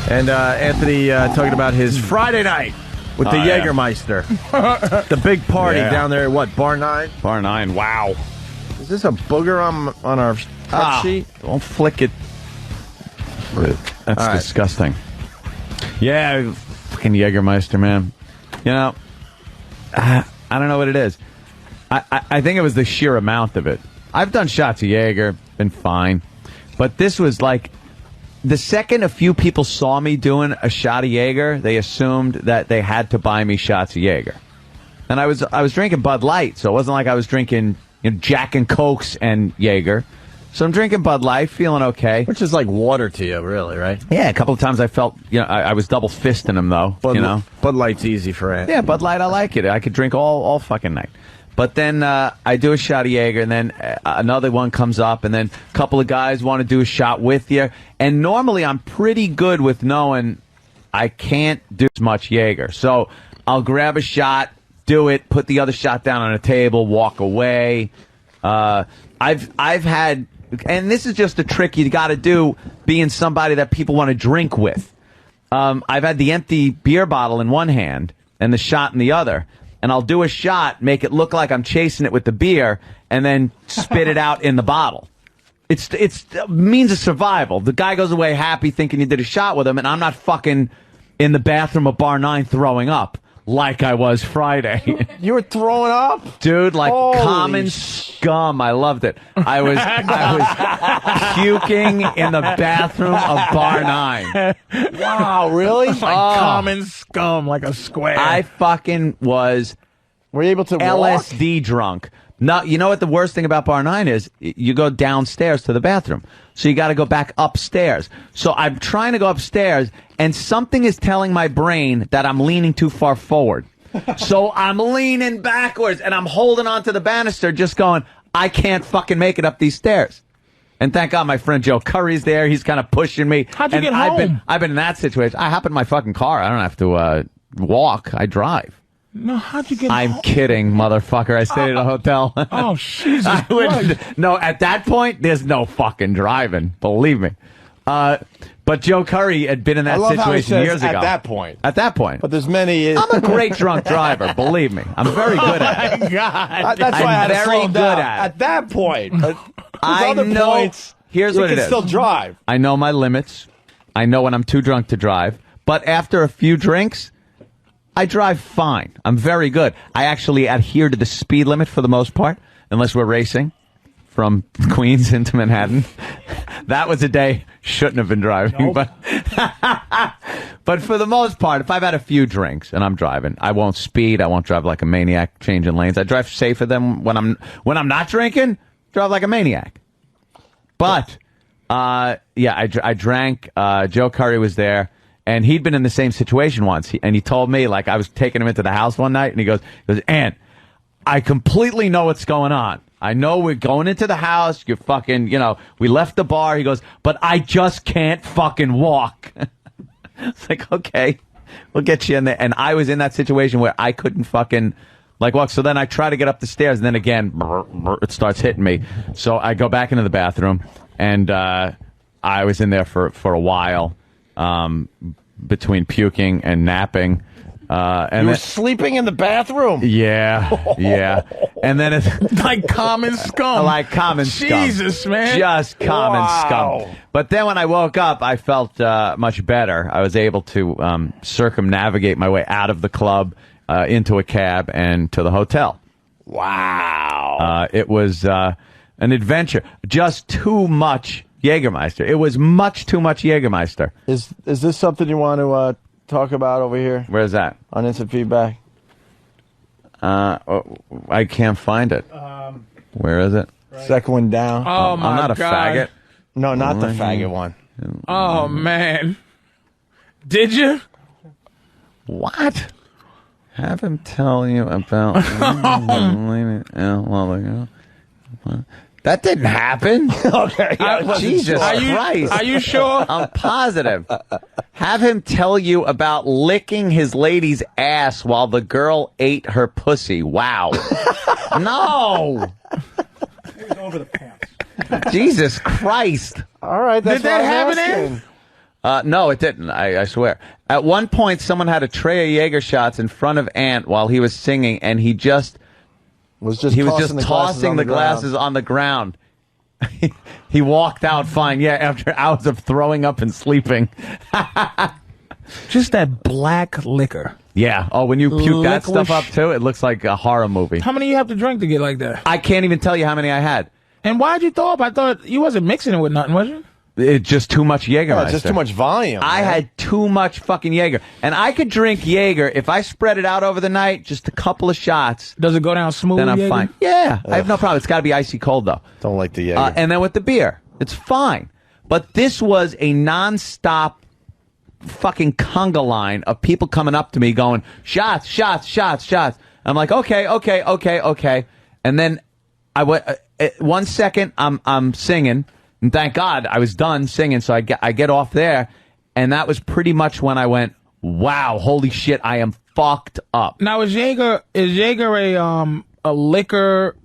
And Anthony talking about his Friday night with the Jagermeister. The big party down there at Bar 9? Bar 9, wow. Is this a booger on our front sheet? Don't flick it. That's disgusting. Yeah, fucking Jagermeister, man. You know, I don't know what it is. I think it was the sheer amount of it. I've done shots of Jager, been fine. But this was like, the second a few people saw me doing a shot of Jager, they assumed that they had to buy me shots of Jager. And I was drinking Bud Light, so it wasn't like I was drinking Jack and Cokes and Jager. So I'm drinking Bud Light, feeling okay. Which is like water to you, really, right? Yeah, a couple of times I felt, I was double fisting them, though. Bud Light's easy for Ant. Yeah, Bud Light, I like it. I could drink all fucking night. But then I do a shot of Jager, and then another one comes up, and then a couple of guys want to do a shot with you. And normally I'm pretty good with knowing I can't do as much Jager. So I'll grab a shot, do it, put the other shot down on a table, walk away. I've had... And this is just a trick you got to do, being somebody that people want to drink with. I've had the empty beer bottle in one hand and the shot in the other. And I'll do a shot, make it look like I'm chasing it with the beer, and then spit it out in the bottle. It's means of survival. The guy goes away happy thinking you did a shot with him, and I'm not fucking in the bathroom of Bar 9 throwing up. Like I was Friday. You were throwing up? Dude, like common scum. I loved it. I was puking in the bathroom of Bar 9. Wow, really? Like common scum, like a square. I fucking was Were you able to LSD drunk. No, you know what the worst thing about Bar 9 is? You go downstairs to the bathroom. So you got to go back upstairs. So I'm trying to go upstairs, and something is telling my brain that I'm leaning too far forward. So I'm leaning backwards, and I'm holding onto the banister, just going, I can't fucking make it up these stairs. And thank God my friend Joe Curry's there. He's kind of pushing me. How'd you get home? I've been in that situation. I hop in my fucking car. I don't have to walk. I drive. No, how'd you get I'm home? kidding, motherfucker. I stayed at a hotel. Oh, Jesus Christ. No, at that point, there's no fucking driving. Believe me. But Joe Curry had been in that situation years ago. At that point. At that point. But there's many... I'm a great drunk driver, believe me. I'm very good at it. My God. That's why I had to very slow good down. at it. At that point. I other know... points, Here's you what it can is. still drive. I know my limits. I know when I'm too drunk to drive. But after a few drinks, I drive fine. I'm very good. I actually adhere to the speed limit for the most part, unless we're racing from Queens into Manhattan. That was a day shouldn't have been driving. Nope. But for the most part, if I've had a few drinks and I'm driving, I won't speed. I won't drive like a maniac changing lanes. I drive safer than when I'm not drinking, drive like a maniac. But, I drank. Joe Curry was there, and he'd been in the same situation once. And he told me, like, I was taking him into the house one night, and he goes, Ant, I completely know what's going on. I know we're going into the house. You're fucking, we left the bar. He goes, but I just can't fucking walk. It's like, okay, we'll get you in there. And I was in that situation where I couldn't fucking... walk. So then I try to get up the stairs, and then again, it starts hitting me. So I go back into the bathroom, and I was in there for a while, between puking and napping. And you were sleeping in the bathroom? Yeah. And then it's... Like common scum. Like common scum. Jesus, man. Just common scum. But then when I woke up, I felt much better. I was able to circumnavigate my way out of the club, into a cab and to the hotel. Wow. It was an adventure. Just too much Jagermeister. It was much too much Jagermeister. Is this something you want to talk about over here? Where's that? On Instant Feedback? I can't find it. Where is it? Right. Second one down. Oh, my I'm not a God. faggot. No, not the faggot one. Oh, man. Did you? What? Have him tell you about... That didn't happen. Okay. Jesus Christ. Are you sure? I'm positive. Have him tell you about licking his lady's ass while the girl ate her pussy. Wow. No. It was over the pants. Jesus Christ. All right. That's Did that what I'm happen, asking. Ed? No, it didn't. I swear. At one point, someone had a tray of Jaeger shots in front of Ant while he was singing, and he was just tossing the glasses on the ground. He walked out fine. Yeah, after hours of throwing up and sleeping. Just that black liquor. Yeah. Oh, when you puke that stuff up too, it looks like a horror movie. How many you have to drink to get like that? I can't even tell you how many I had. And why'd you throw up? I thought you wasn't mixing it with nothing, was you? It's just too much Jagermeister. It's just too much volume. I had too much fucking Jager. And I could drink Jager if I spread it out over the night, just a couple of shots. Does it go down smooth? Then I'm Jager? fine. Yeah, I have no problem. It's got to be icy cold, though. Don't like the Jager. And then with the beer, it's fine. But this was a nonstop fucking conga line of people coming up to me going, shots, shots, shots, shots. I'm like, okay. And then I went, 1 second, I'm singing. And thank God I was done singing, so I get off there, and that was pretty much when I went, wow, holy shit, I am fucked up. Now is Jager a liquor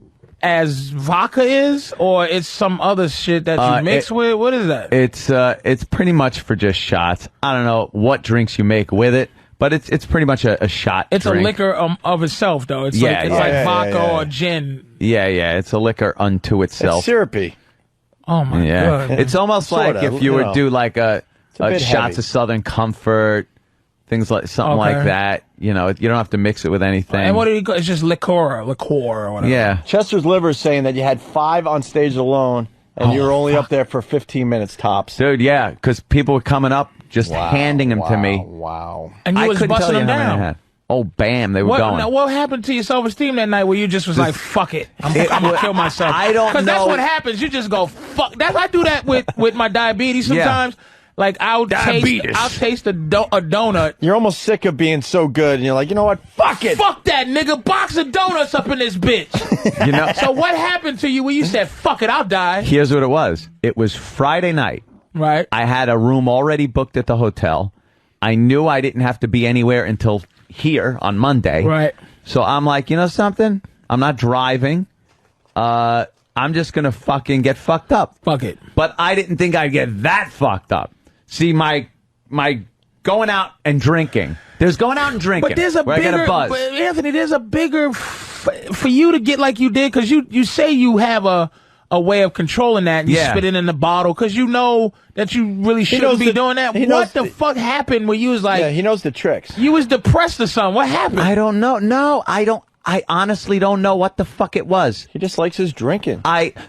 as vodka is, or it's some other shit that you mix with? What is that? It's pretty much for just shots. I don't know what drinks you make with it, but it's pretty much a shot. It's drink. A liquor of itself, though. It's like vodka or gin. Yeah, it's a liquor unto itself. It's syrupy. Oh my God! It's almost like if you would do like a shots heavy. of Southern Comfort, things like something like that. You know, you don't have to mix it with anything. And what do you call? It's just liqueur or whatever. Yeah. Chester's Liver is saying that you had 5 on stage alone, and you were only up there for 15 minutes tops. Dude, yeah, because people were coming up just handing them to me. Wow. And you was couldn't busting tell you them how many I down. had. Oh, bam, they were going. Now, what happened to your self-esteem that night where you just was like, fuck it, I'm gonna kill myself? I don't know. Because that's what happens. You just go, fuck. I do that with my diabetes sometimes. Yeah. Like, I'll taste a donut. You're almost sick of being so good, and you're like, you know what? Fuck it. Fuck that, nigga. Box of donuts up in this bitch. You know. So what happened to you when you said, fuck it, I'll die? Here's what it was. It was Friday night. Right. I had a room already booked at the hotel. I knew I didn't have to be anywhere until here on Monday. Right. So I'm like, you know something? I'm not driving. I'm just going to fucking get fucked up. Fuck it. But I didn't think I'd get that fucked up. See, my going out and drinking. There's going out and drinking. But there's a where bigger, I get a buzz. but Anthony, there's a bigger, for you to get like you did, because you say you have a way of controlling that, and you spit it in the bottle, because you know that you really shouldn't be doing that. What the fuck happened when you was like... Yeah, he knows the tricks. You was depressed or something. What happened? I don't know. No, I don't. I honestly don't know what the fuck it was. He just likes his drinking.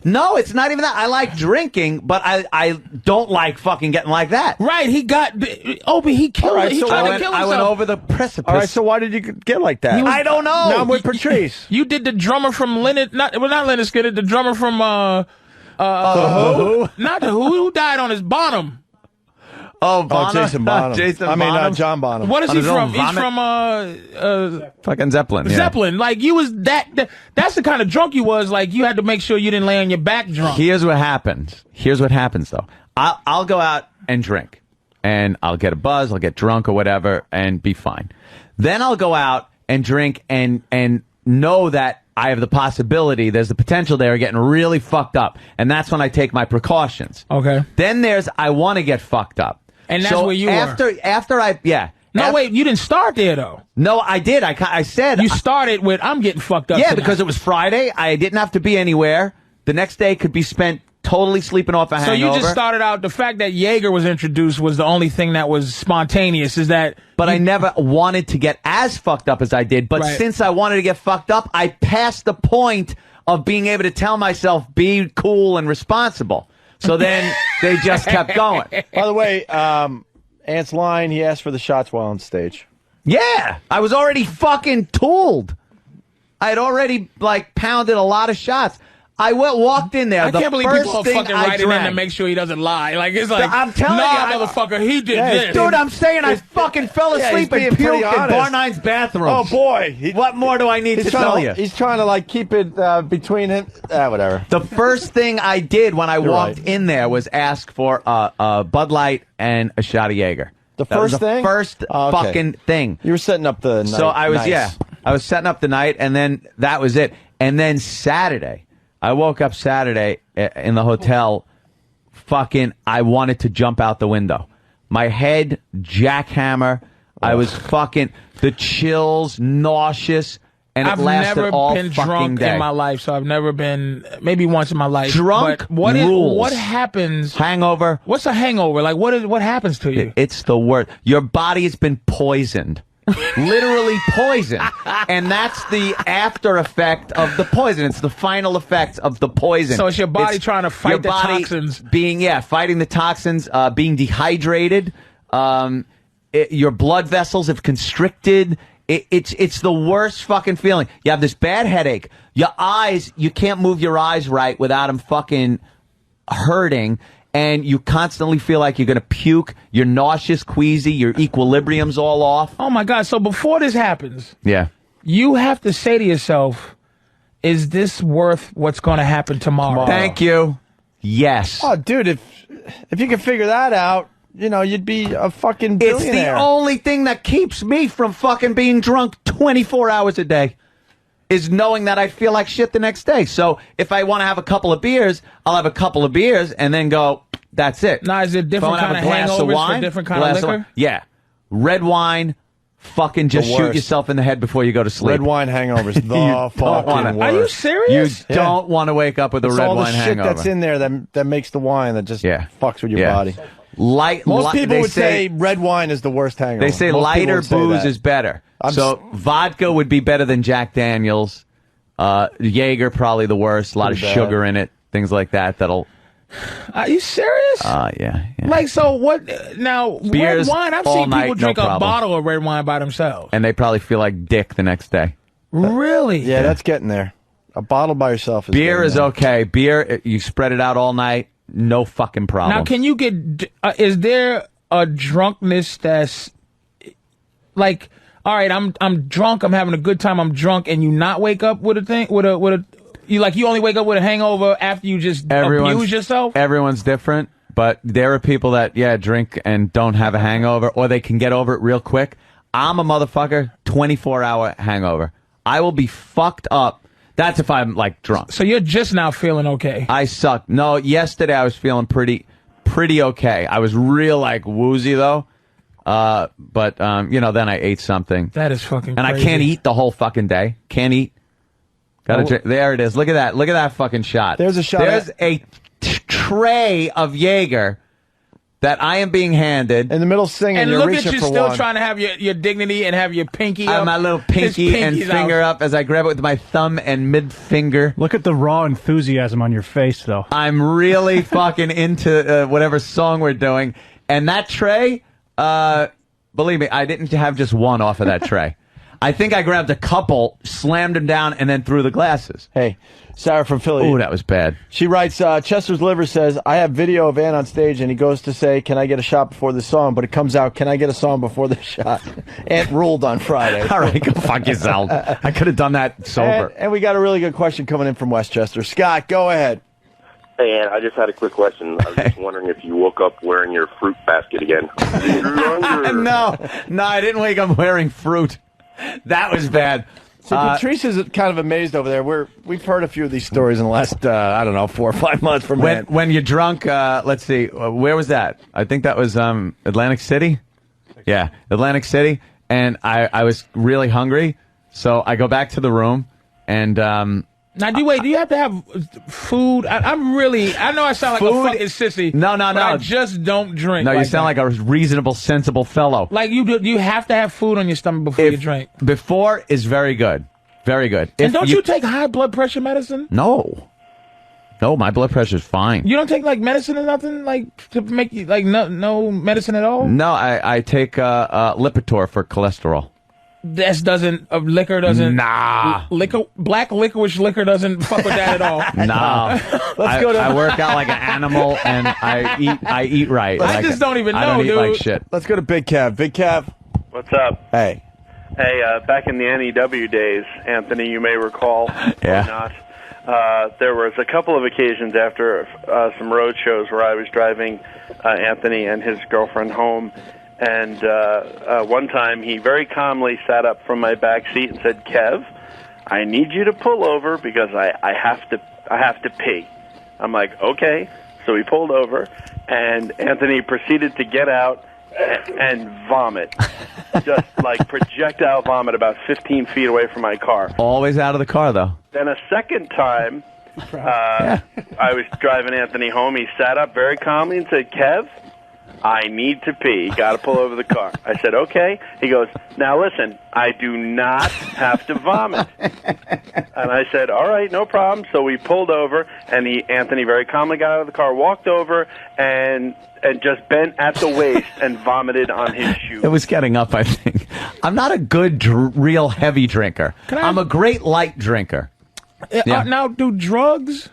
No, it's not even that. I like drinking, but I don't like fucking getting like that. Right, he got... Opie, he killed Right, he so tried to kill himself. I went over the precipice. All right, so why did you get like that? I don't know. Now I'm with Patrice. You did the drummer from Leonard... Not Leonard Skinner, the drummer from... The Who? Not the Who died on his bottom. Oh, Jason Bonham. Bonham. John Bonham. What is On he his own from? He's vomit? from Fucking Zeppelin. Yeah. Zeppelin. Like, you was that's the kind of drunk you was. Like, you had to make sure you didn't lay on your back drunk. Here's what happens. Though. I'll go out and drink, and I'll get a buzz, I'll get drunk or whatever, and be fine. Then I'll go out and drink and know that I have the possibility, there's the potential there of getting really fucked up, and that's when I take my precautions. Okay. Then there's I want to get fucked up, and that's where you were. After I wait, you didn't start there though. No, I did. I said you started with I'm getting fucked up. Yeah, tonight. because it was Friday. I didn't have to be anywhere. The next day could be spent totally sleeping off a hangover. So you just started out, the fact that Jager was introduced was the only thing that was spontaneous, is that... But I never wanted to get as fucked up as I did. But since I wanted to get fucked up, I passed the point of being able to tell myself, be cool and responsible. So then they just kept going. By the way, Ant's line, he asked for the shots while on stage. Yeah, I was already fucking tooled. I had already, pounded a lot of shots. I walked in there. I can't believe people are fucking writing in to make make sure he doesn't lie. Like, it's like, I'm telling you, motherfucker, he did this. Dude, I'm saying I fucking fell asleep and puked in Bar 9's bathroom. Oh, boy. What more do I need to tell you? He's trying to, keep it between him. Whatever. The first thing I did when I walked in there was ask for a Bud Light and a shot of Jager. The first thing? First fucking thing. You were setting up the night. So I was, I was setting up the night, and then that was it. And then Saturday, I woke up Saturday in the hotel, I wanted to jump out the window. My head, jackhammer. I was fucking the chills, nauseous, and it lasted all fucking day. I've never been drunk in my life, so I've never been, maybe once in my life. Drunk rules. What happens? Hangover. What's a hangover? Like, what happens to you? It's the worst. Your body has been poisoned. Literally poisoned. And that's the after effect of the poison. It's the final effect of the poison. So it's your body trying to fight the toxins. Fighting the toxins, being dehydrated. Your blood vessels have constricted. It's the worst fucking feeling. You have this bad headache. Your eyes, you can't move your eyes right without them fucking hurting. And you constantly feel like you're going to puke. You're nauseous, queasy. Your equilibrium's all off. Oh, my God. So before this happens, you have to say to yourself, is this worth what's going to happen tomorrow? Thank you. Yes. Oh, dude, if you can figure that out, you know, you'd be a fucking billionaire. It's the only thing that keeps me from fucking being drunk 24 hours a day. Is knowing that I feel like shit the next day. So if I want to have a couple of beers, I'll have a couple of beers and then go, that's it. Now, is it different kind of hangovers for different kind of liquor? Yeah. Red wine, fucking just shoot yourself in the head before you go to sleep. Red wine hangovers, the fucking worst. Are you serious? You don't want to wake up with a red wine hangover. All the shit that's in there that makes the wine that just fucks with your body. Most people would say red wine is the worst hangover. They say lighter booze is better. So vodka would be better than Jack Daniels. Jager probably the worst. A lot of sugar in it. Things like that. Are you serious? Yeah. Like, so what? Now, Beers red wine, I've seen people drink a bottle of red wine by themselves. And they probably feel like dick the next day. Really? Yeah, that's getting there. A bottle by yourself is Beer is okay. Beer, you spread it out all night. No fucking problem. Now, can you get, is there a drunkenness that's, like, all right, I'm drunk, I'm having a good time, I'm drunk, and you not wake up with a thing, you only wake up with a hangover after you just abuse yourself? Everyone's different, but there are people that, drink and don't have a hangover, or they can get over it real quick. I'm a motherfucker, 24-hour hangover. I will be fucked up. That's if I'm, like, drunk. So you're just now feeling okay? I suck. No, yesterday I was feeling pretty okay. I was real, like, woozy, though. But then I ate something. That is fucking crazy. And I can't eat the whole fucking day. Can't eat. Gotta drink. There it is. Look at that. Look at that fucking shot. There's a shot. There's a tray of Jager that I am being handed. In the middle singing, and you're look reaching at you for still one. trying to have your dignity and have your pinky I up. have my little pinky and finger up as I grab it with my thumb and mid finger. Look at the raw enthusiasm on your face, though. I'm really fucking into whatever song we're doing. And that tray, believe me, I didn't have just one off of that tray. I think I grabbed a couple, slammed them down, and then threw the glasses. Hey, Sarah from Philly. Oh, that was bad. She writes, Chester's Liver says, I have video of Ann on stage, and he goes to say, can I get a shot before the song? But it comes out, can I get a song before the shot? Ant ruled on Friday. All right, go fuck yourself. I could have done that sober. And we got a really good question coming in from Westchester. Scott, go ahead. Hey, Ann, I just had a quick question. I was just wondering if you woke up wearing your fruit basket again. No, I didn't wake up wearing fruit. That was bad. So Patrice is kind of amazed over there. We've heard a few of these stories in the last, 4 or 5 months from Ann. When you're drunk, let's see, where was that? I think that was Atlantic City. Yeah, Atlantic City. And I was really hungry, so I go back to the room, and... Now, do you have to have food? I know I sound like a fucking sissy. No. But I just don't drink. No, you sound like a reasonable, sensible fellow. Like you have to have food on your stomach before you drink. Before is very good. Very good. And don't you take high blood pressure medicine? No, my blood pressure's fine. You don't take like medicine or nothing, like to make you like no medicine at all? No, I take Lipitor for cholesterol. Liquor doesn't. Nah. Black licorice liquor doesn't fuck with that at all. No. Let's go to. I work out like an animal and I eat right. I just don't even know, I don't dude. eat like shit. Let's go to Big Kev. Big Kev. What's up? Hey. Hey, back in the NEW days, Anthony, you may recall, yeah. or not, there was a couple of occasions after some road shows where I was driving Anthony and his girlfriend home. And one time he very calmly sat up from my back seat and said, Kev, I need you to pull over because I have to pee. I'm like, okay. So he pulled over, and Anthony proceeded to get out and vomit. Just like projectile vomit about 15 feet away from my car. Always out of the car, though. Then a second time, I was driving Anthony home. He sat up very calmly and said, Kev, I need to pee. Got to pull over the car. I said, okay. He goes, now listen, I do not have to vomit. And I said, all right, no problem. So we pulled over, and Anthony very calmly got out of the car, walked over, and just bent at the waist and vomited on his shoe. It was getting up, I think. I'm not a good, real heavy drinker. I'm a great light drinker. Yeah. Now, do drugs...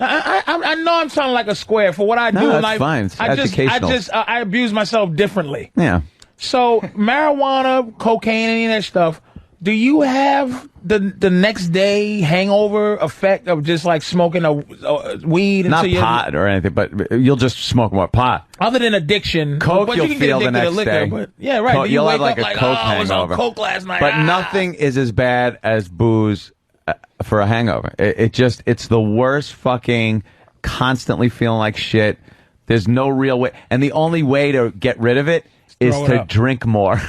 I know I'm sounding like a square for what I do in that's life. Fine. It's educational. I abuse myself differently. Yeah. So marijuana, cocaine, any of that stuff. Do you have the next day hangover effect of just like smoking a weed? Not pot or anything, but you'll just smoke more pot. Other than addiction, Coke but you'll you can feel get the next to liquor, day. But, yeah, right. You'll have wake like up a Coke I was on hangover. Coke last night. But nothing is as bad as booze for a hangover. It's the worst fucking constantly feeling like shit. There's no real way. And the only way to get rid of it is to drink more.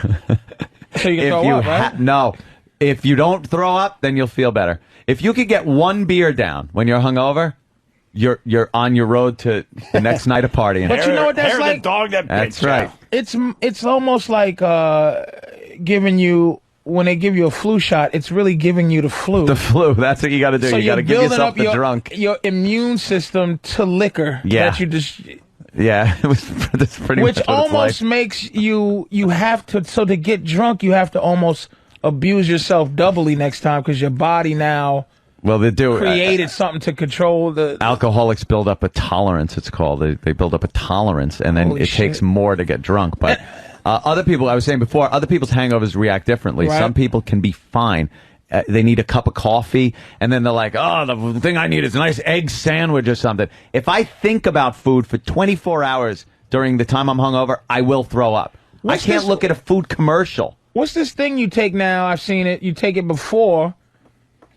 So you can throw up, right? No. If you don't throw up, then you'll feel better. If you could get one beer down when you're hungover, you're on your road to the next night of partying. But you know what that's like? Dog that That's right. It's almost like giving you, when they give you a flu shot, it's really giving you the flu. The flu. That's what you got to do. So you got to give yourself the drunk. Your immune system to liquor. Yeah. That you just. Yeah, that's pretty much Which what almost it's like. makes you have to. So to get drunk, you have to almost abuse yourself doubly next time because your body now. Well, they do. Created something to control the. Alcoholics build up a tolerance. It's called. They build up a tolerance, and then it takes more to get drunk. But other people, I was saying before, other people's hangovers react differently. Right. Some people can be fine. They need a cup of coffee, and then they're like, "Oh, the thing I need is a nice egg sandwich or something." If I think about food for 24 hours during the time I'm hungover, I will throw up. I can't look at a food commercial. What's this thing you take now? I've seen it. You take it before,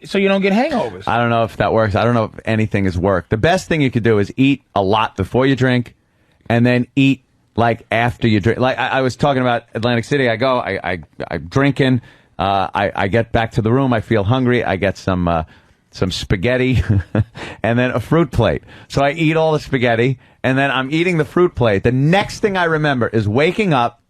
so you don't get hangovers. I don't know if that works. I don't know if anything has worked. The best thing you could do is eat a lot before you drink, and then eat like after you drink. Like I was talking about Atlantic City. I go, I'm drinking. I get back to the room. I feel hungry. I get some spaghetti and then a fruit plate. So I eat all the spaghetti, and then I'm eating the fruit plate. The next thing I remember is waking up.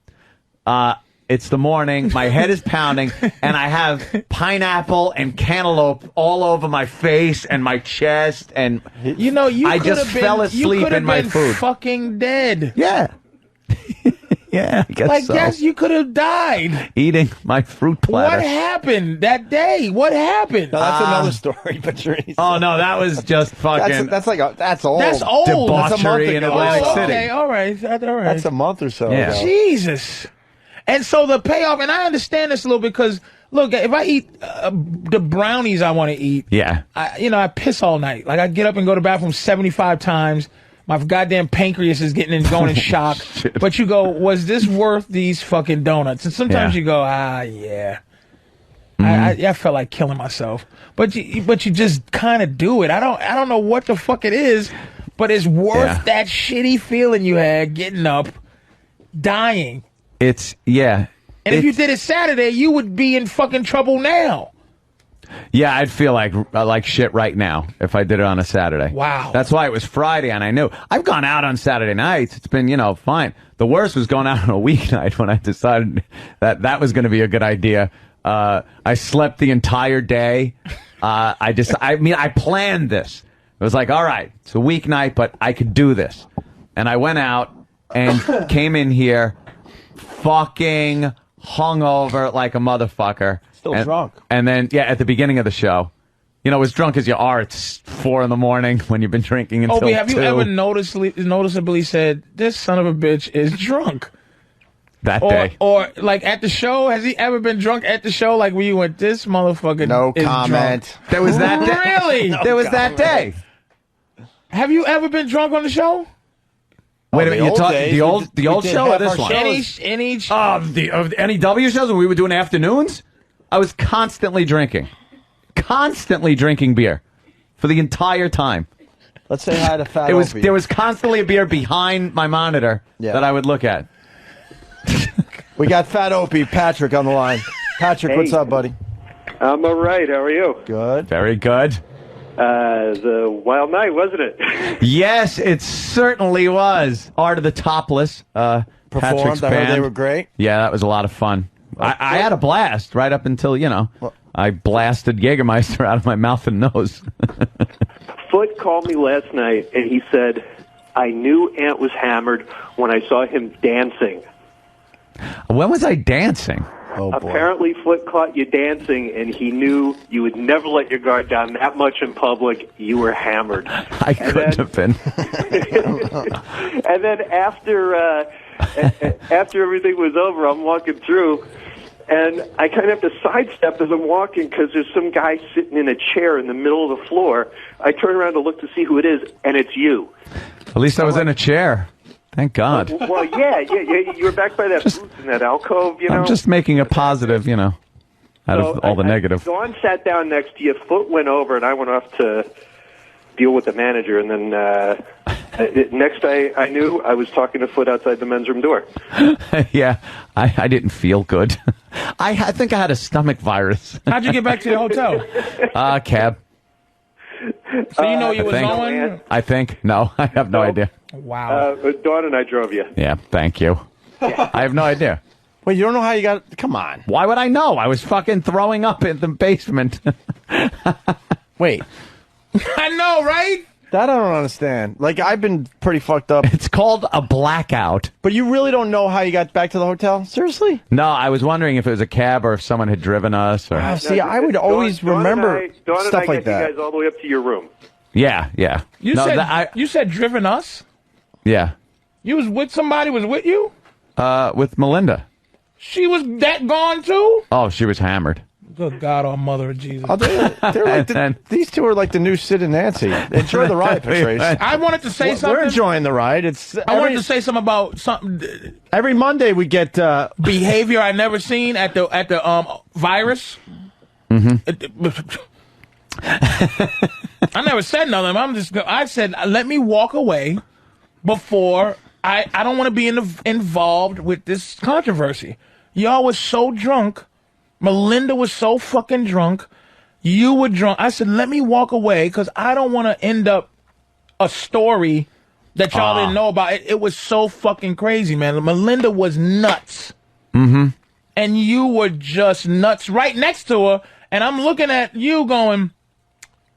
It's the morning. My head is pounding, and I have pineapple and cantaloupe all over my face and my chest. And you know, I just fell asleep in my food. Fucking dead. Yeah. Yeah, I guess so. Guess you could have died. Eating my fruit platter. What happened that day? What happened? No, that's another story, Patrice. Oh no, that was just fucking. That's old. That's old. Debauchery in Atlantic City. Okay, all right. That's a month or so Yeah. ago. Jesus. And so the payoff, and I understand this a little because, look, if I eat the brownies I want to eat, Yeah. I piss all night. Like I get up and go to the bathroom 75 times. My goddamn pancreas is going in shock. But you go, was this worth these fucking donuts? And sometimes you go, yeah. I felt like killing myself. But you just kind of do it. I don't know what the fuck it is, but it's worth that shitty feeling you had getting up, dying. And if you did it Saturday, you would be in fucking trouble now. Yeah, I'd feel like shit right now if I did it on a Saturday. Wow. That's why it was Friday, and I knew. I've gone out on Saturday nights. It's been, fine. The worst was going out on a weeknight when I decided that was going to be a good idea. I slept the entire day. I planned this. It was like, all right, it's a weeknight, but I could do this. And I went out and came in here fucking hungover like a motherfucker. Still drunk. And then, at the beginning of the show, as drunk as you are, it's 4 a.m. when you've been drinking until Opie, have 2. you ever noticeably said, this son of a bitch is drunk? That day. Or like at the show, has he ever been drunk at the show? Like where you went, this motherfucker No is comment. drunk. There was that day. Really? There was that day. Have you ever been drunk on the show? Wait a minute, you're talking the old did show or half this our one? Any The NEW shows when we were doing afternoons, I was constantly drinking beer for the entire time. Let's say hi to Fat Opie. There was constantly a beer behind my monitor that I would look at. We got Fat Opie, Patrick, on the line. Patrick, Hey. what's up, buddy? I'm all right. How are you? Good. Very good. The wild night, wasn't it? Yes, it certainly was. Art of the Topless. Patrick's Performed. I heard band. they were great. Yeah, that was a lot of fun. I had a blast right up until, I blasted Jagermeister out of my mouth and nose. Foot called me last night, and he said, I knew Ant was hammered when I saw him dancing. When was I dancing? Oh, boy. Apparently, Foot caught you dancing, and he knew you would never let your guard down that much in public. You were hammered. I couldn't have been. And then after everything was over, I'm walking through, and I kind of have to sidestep as I'm walking because there's some guy sitting in a chair in the middle of the floor. I turn around to look to see who it is, and it's you. At least I was in a chair. Thank God. Well, yeah. You were back by that booth in that alcove, I'm just making a positive, out of all the negative. Dawn sat down next to you, Foot went over, and I went off to deal with the manager, and then next I knew I was talking to Foot outside the men's room door. Yeah, I didn't feel good. I think I had a stomach virus. How'd you get back to the hotel? Cab. So you know you was think. going? I think. No, I have no idea. Wow. Dawn and I drove you. Yeah, thank you. I have no idea. Wait, you don't know how you got... Come on. Why would I know? I was fucking throwing up in the basement. Wait. I know, right? That I don't understand. Like, I've been pretty fucked up. It's called a blackout. But you really don't know how you got back to the hotel? Seriously? No, I was wondering if it was a cab or if someone had driven us. Or... See, I would always remember Dawn stuff and I like get that. you guys all the way up to your room. Yeah. You said driven us? Yeah. You was with somebody was with you? With Melinda. She was that gone too? Oh, she was hammered. Good God, oh Mother of Jesus. They're like these two are like the new Sid and Nancy. Enjoy the ride, Patrice. I wanted to say something. We're enjoying the ride. I wanted to say something about something. Every Monday we get Behavior I never seen at the virus. Mm-hmm. I never said nothing. I said let me walk away before I don't want to be involved with this controversy. Y'all was so drunk. Melinda was so fucking drunk. You were drunk. I said, let me walk away because I don't want to end up a story that y'all didn't know about. It was so fucking crazy, man. Melinda was nuts. Mm-hmm. And you were just nuts right next to her. And I'm looking at you going,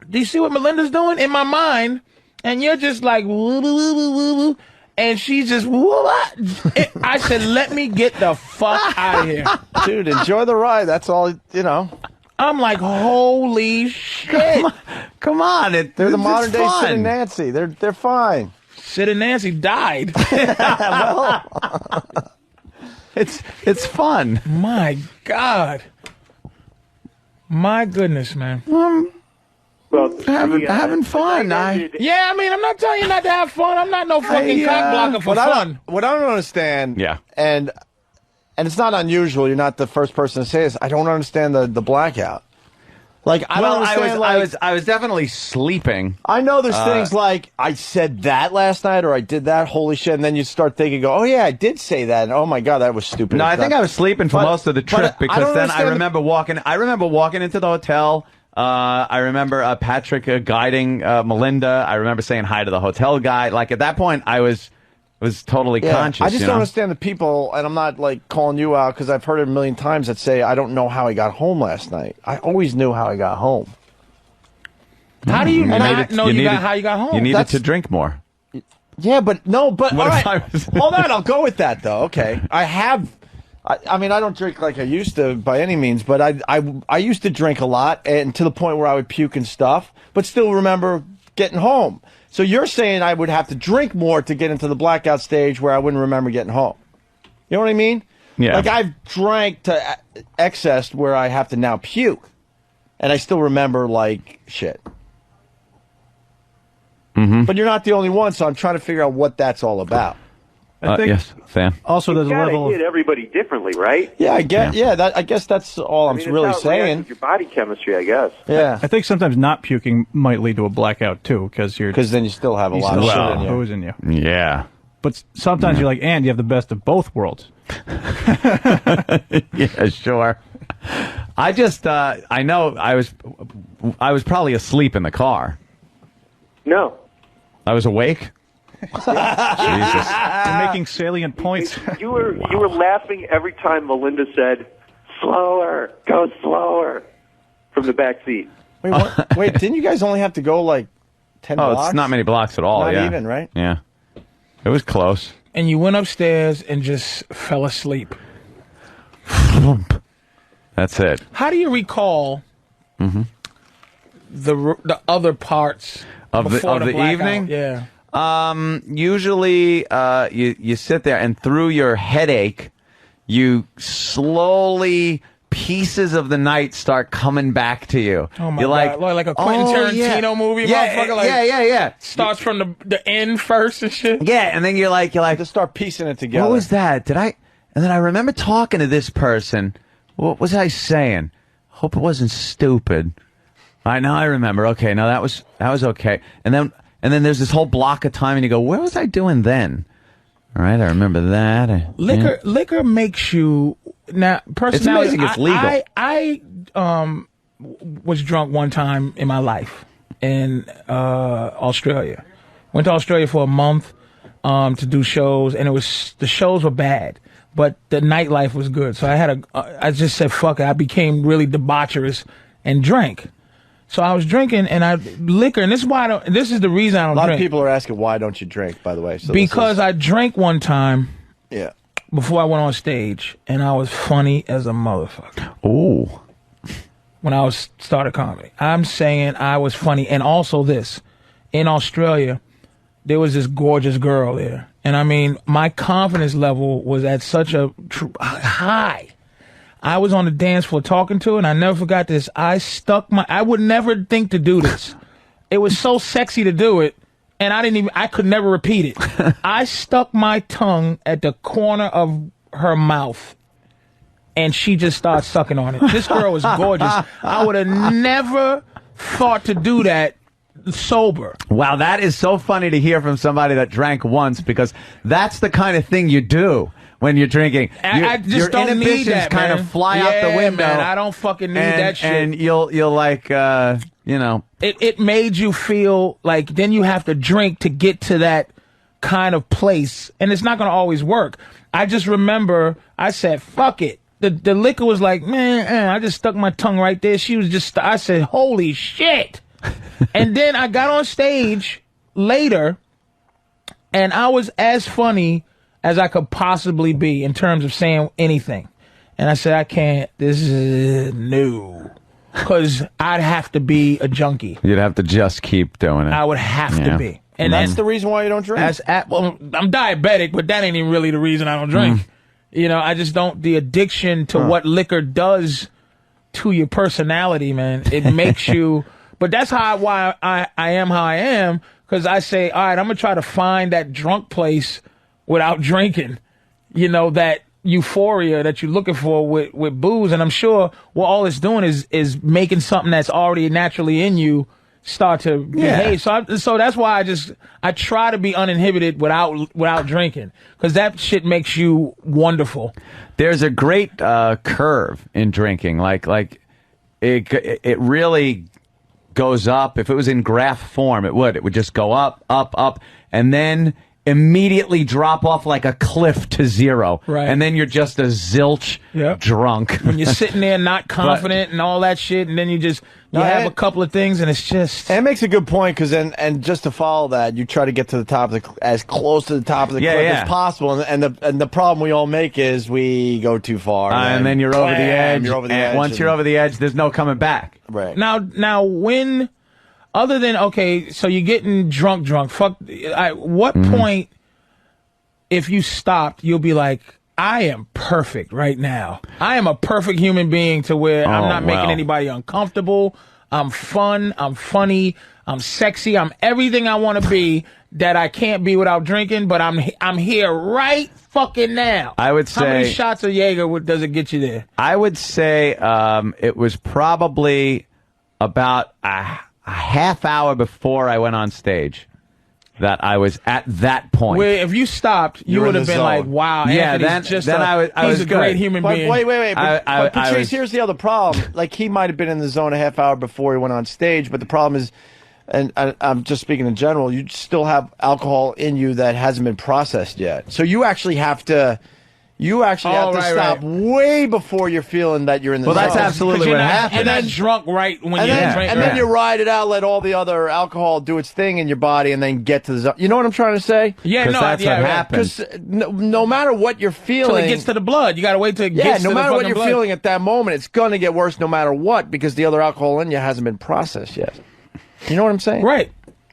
do you see what Melinda's doing? In my mind. And you're just like, woo, woo, woo, woo, woo. And she's just, what? I said, let me get the fuck out of here. Dude, enjoy the ride. That's all, I'm like, holy shit. Come on. They're the modern day Sid and Nancy. They're fine. Sid and Nancy died. Well, it's fun. My God. My goodness, man. Well, having fun. Yeah, I mean, I'm not telling you not to have fun. I'm not no fucking cock blocker for fun. What I don't understand, Yeah. and it's not unusual. You're not the first person to say this. I don't understand the blackout. Like, I don't understand. I was definitely sleeping. I know there's things like I said that last night or I did that. Holy shit! And then you start thinking, oh yeah, I did say that. And oh my god, that was stupid. No, I think I was sleeping for most of the trip because then I remember walking. I remember walking into the hotel. I remember Patrick guiding Melinda. I remember saying hi to the hotel guy. Like at that point, I was totally conscious. I just don't understand the people, and I'm not like calling you out because I've heard it a million times that say I don't know how I got home last night. I always knew how I got home. How do you not know how you got home? You needed to drink more. Yeah, but all right. Hold on, I'll go with that though. Okay, I mean, I don't drink like I used to by any means, but I used to drink a lot, and to the point where I would puke and stuff, but still remember getting home. So you're saying I would have to drink more to get into the blackout stage where I wouldn't remember getting home. You know what I mean? Yeah. Like I've drank to excess where I have to now puke, and I still remember like shit. Mm-hmm. But you're not the only one, so I'm trying to figure out what that's all about. I think yes, Sam. Also, there's a level. hit everybody differently, right? Yeah, I guess that's all I'm really saying. Your body chemistry, I guess. Yeah, I think sometimes not puking might lead to a blackout too, because then you still have a lot of shit in you. Booze in you. Yeah. But sometimes you're like, and you have the best of both worlds. Yeah, sure. I just, I know I was probably asleep in the car. No. I was awake. Jesus. You're making salient points. You were laughing every time Melinda said, "Slower, go slower," from the back seat. Wait, what? Wait, didn't you guys only have to go like 10 blocks? It's not many blocks at all. Not yeah. even, right? Yeah. It was close. And you went upstairs and just fell asleep. That's it. How do you recall the other parts of the blackout? evening? Yeah. Usually, you sit there and through your headache, you slowly pieces of the night start coming back to you. Oh my You're God! Like a Quentin Tarantino movie, motherfucker. Like, yeah. Starts from the end first and shit. Yeah, and then you're like, just start piecing it together. what was that? And then I remember talking to this person. What was I saying? Hope it wasn't stupid. I remember. Okay, no, that was okay. And then there's this whole block of time, and you go, where was I doing then? All right, I remember that. Liquor makes you now. Personality. It's amazing it's legal. I was drunk one time in my life in Australia. Went to Australia for a month to do shows, and the shows were bad, but the nightlife was good. So I just said fuck it. I became really debaucherous and drank. So I was drinking, and liquor, and this is the reason I don't drink. A lot of people are asking, why don't you drink, by the way? So because I drank one time before I went on stage, and I was funny as a motherfucker. Ooh. When I started comedy. I'm saying I was funny. And also this, in Australia, there was this gorgeous girl there. And I mean, my confidence level was at such a high. I was on the dance floor talking to her, and I never forgot this. I would never think to do this. It was so sexy to do it, and I could never repeat it. I stuck my tongue at the corner of her mouth, and she just started sucking on it. This girl was gorgeous. I would have never thought to do that sober. Wow, that is so funny to hear from somebody that drank once, because that's the kind of thing you do. When you're drinking, I just your don't need inhibitions that, kind of fly out the window. Man, I don't fucking need that shit. And you'll like, It made you feel like then you have to drink to get to that kind of place, and it's not going to always work. I just remember I said, fuck it. The liquor was like, man, I just stuck my tongue right there. She was just, I said, holy shit. And then I got on stage later, and I was as funny as I could possibly be in terms of saying anything. And I said, I can't, this is new. Because I'd have to be a junkie. You'd have to just keep doing it. I would have to be. And that's the reason why you don't drink? Well, I'm diabetic, but that ain't even really the reason I don't drink. I just don't, the addiction to what liquor does to your personality, man. It makes you, but that's why I am how I am. Because I say, all right, I'm going to try to find that drunk place without drinking, that euphoria that you're looking for with booze. And I'm sure what all it's doing is making something that's already naturally in you start to behave. So that's why I try to be uninhibited without drinking, because that shit makes you wonderful. There's a great curve in drinking. Like it really goes up. If it was in graph form, it would just go up, up, up, and then immediately drop off like a cliff to zero. Right. And then you're just a zilch drunk. When you're sitting there not confident and all that shit, and then you have a couple of things, and it's just... And it makes a good point, because and just to follow that, you try to get to the top of as close to the top of the cliff as possible, and the problem we all make is we go too far. And then you're over the edge. You're over the edge. Once you're over the edge, there's no coming back. Right. Now when... Other than, okay, so you're getting drunk. What point, if you stopped, you'll be like, I am perfect right now. I am a perfect human being to where I'm not making anybody uncomfortable. I'm fun. I'm funny. I'm sexy. I'm everything I want to be that I can't be without drinking, but I'm here right fucking now. I would say... How many shots of Jager does it get you there? I would say it was probably about a half hour before I went on stage. that I was at that point. Where if you stopped, you would have been like, "Wow, yeah." Anthony's I was a great human being. Wait. But Patrice, here's the other problem. Like, he might have been in the zone a half hour before he went on stage, but the problem is, and I'm just speaking in general, you still have alcohol in you that hasn't been processed yet. So you actually have to. You actually have to stop way before you're feeling that you're in the zone. Well, that's absolutely what happened. You're not drunk right when you're drinking. And then you ride it out, let all the other alcohol do its thing in your body, and then get to the zone. You know what I'm trying to say? Yeah, no, that's what happens. Because no matter what you're feeling, till it gets to the blood, you got to wait till it gets to the no matter what you're blood. feeling at that moment, it's going to get worse no matter what, because the other alcohol in you hasn't been processed yet. You know what I'm saying? Right.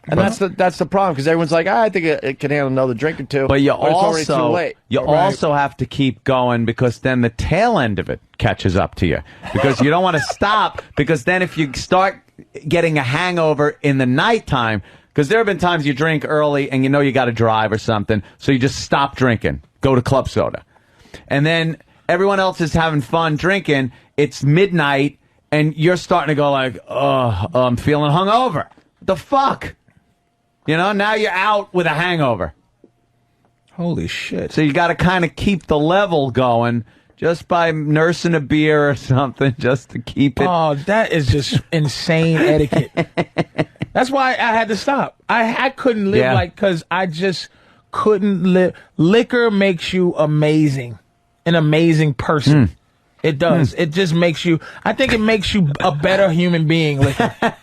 And that's the problem, because everyone's like, I think it can handle another drink or two. But it's already too late. You also have to keep going, because then the tail end of it catches up to you. Because you don't want to stop, because then if you start getting a hangover in the nighttime, because there have been times you drink early and you know you got to drive or something, so you just stop drinking, go to club soda. And then everyone else is having fun drinking, it's midnight, and you're starting to go like, oh, I'm feeling hungover. What the fuck? You know, now you're out with a hangover. Holy shit. So you got to kind of keep the level going just by nursing a beer or something just to keep it. Oh, that is just insane etiquette. That's why I had to stop. I couldn't live because I just couldn't live. Liquor makes you amazing, an amazing person. It does. It just makes you, I think it makes you a better human being, liquor.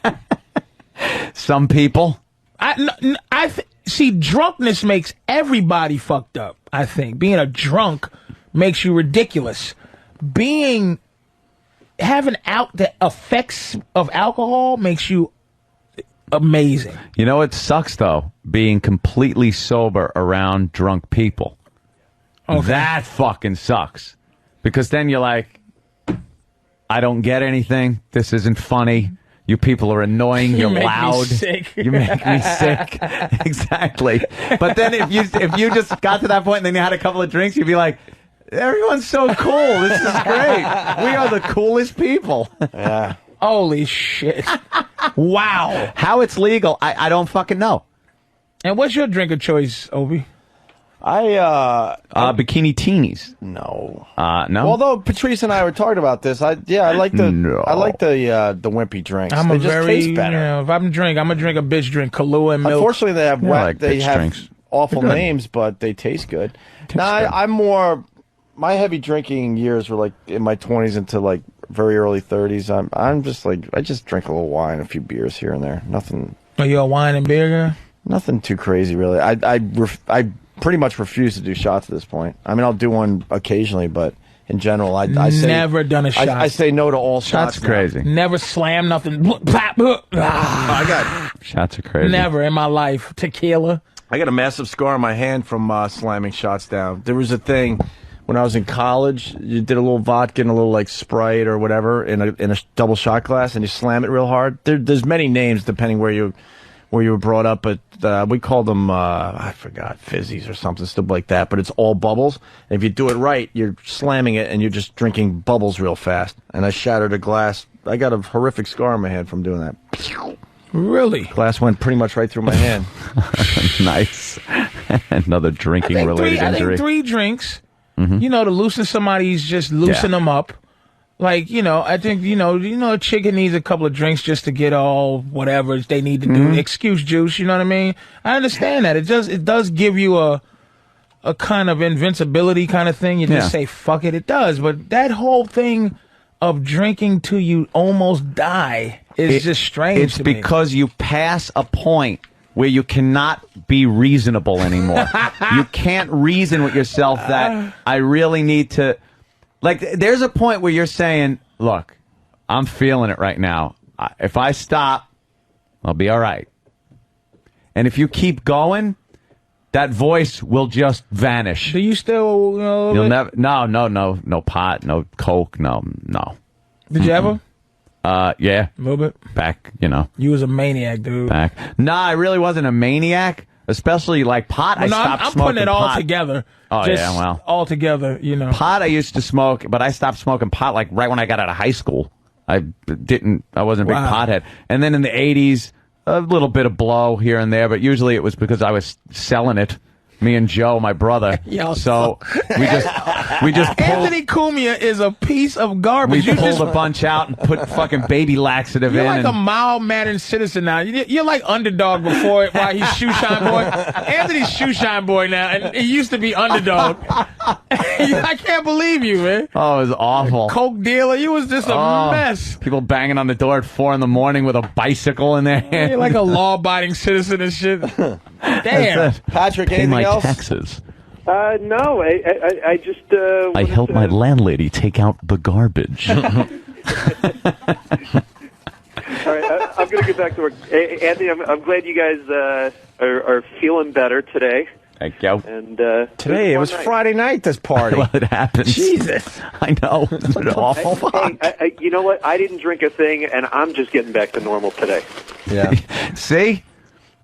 Some people. See, drunkenness makes everybody fucked up, I think. Being a drunk makes you ridiculous. Having the effects of alcohol makes you amazing. You know, it sucks, though, being completely sober around drunk people. Okay. That fucking sucks. Because then you're like, I don't get anything. This isn't funny. You people are annoying. You're loud. Me sick. You make me sick. Exactly. But then if you just got to that point and then you had a couple of drinks, you'd be like, everyone's so cool. This is great. We are the coolest people. Yeah. Holy shit. Wow. How it's legal, I don't fucking know. And what's your drink of choice, Opie? Bikini Teenies. No. No. Although Patrice and I were talking about this, I like the wimpy drinks. They just taste better. You know, if I'm gonna drink a bitch drink, Kahlua and milk. Unfortunately, they have drinks. awful names, but they taste good. I'm more. My heavy drinking years were like in my 20s into like very early 30s. I'm just like, I just drink a little wine, a few beers here and there. Nothing. Are you a wine and beer guy? Nothing too crazy, really. I pretty much refuse to do shots at this point. I mean, I'll do one occasionally, but in general, I say never done a shot. I say no to all shots. Shots crazy. Never slam nothing. I got shots are crazy. Never in my life. Tequila. I got a massive scar on my hand from slamming shots down. There was a thing when I was in college. You did a little vodka and a little like Sprite or whatever in a double shot glass, and you slam it real hard. There's many names depending where you were brought up, but we called them, I forgot, fizzies or something stupid like that, but it's all bubbles. And if you do it right, you're slamming it and you're just drinking bubbles real fast. And I shattered a glass. I got a horrific scar on my hand from doing that. Really? Glass went pretty much right through my hand. Nice. Another drinking-related injury. I think 3 drinks, you know, to loosen somebody's, just loosen them up. Like, you know, I think, you know, a chicken needs a couple of drinks just to get all whatever they need to do. Excuse juice, you know what I mean? I understand that. It does give you a kind of invincibility kind of thing. You just say, fuck it, it does. But that whole thing of drinking till you almost die is just strange to me. It's because you pass a point where you cannot be reasonable anymore. You can't reason with yourself that I really need to... Like, there's a point where you're saying, look, I'm feeling it right now. If I stop, I'll be all right. And if you keep going, that voice will just vanish. Do you still... You'll never... No pot, no Coke, no. Did you ever? Yeah. A little bit? Back, you know. You was a maniac, dude. Back. Nah, I really wasn't a maniac. Especially like pot, I stopped smoking pot. I'm putting it all together. Oh, just yeah, well. all together, you know. Pot I used to smoke, but I stopped smoking pot like right when I got out of high school. I wasn't a big pothead. And then in the 80s, a little bit of blow here and there, but usually it was because I was selling it. Me and Joe, my brother. So we just pulled, Anthony Cumia is a piece of garbage. We pulled a bunch out and put fucking baby laxative in. You're like a mild-mannered citizen now. You're like underdog before while he's shoeshine boy. Anthony's shoeshine boy now, and he used to be underdog. I can't believe you, man. Oh, it was awful. Coke dealer, you was just a mess. People banging on the door at 4 a.m. with a bicycle in their hand. You're like a law-abiding citizen and shit. Damn. Patrick, Pay anything my else? taxes. No, I just. I help my landlady take out the garbage. All right, I'm going to get back to work. Anthony, I'm glad you guys are feeling better today. Thank you. And today it was Friday night. This party. Well, it happens. Jesus, I know. It's awful. Hey, you know what? I didn't drink a thing, and I'm just getting back to normal today. Yeah. See.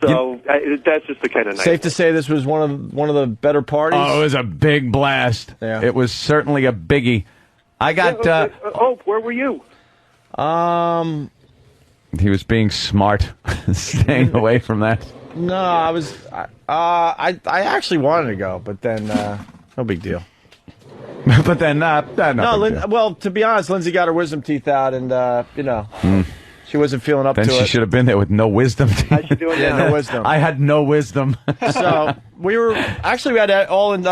So that's just the kind of night. Safe to say this was one of the better parties. Oh, it was a big blast. Yeah. It was certainly a biggie. I got. Where were you? He was being smart, staying away from that. No, I was. I actually wanted to go, but then no big deal. But then well, to be honest, Lindsay got her wisdom teeth out, and she wasn't feeling up to it. Then she should have been there with no wisdom. How's she doing now? No wisdom. I had no wisdom. So we had all in.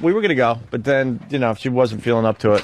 We were gonna go, but then she wasn't feeling up to it.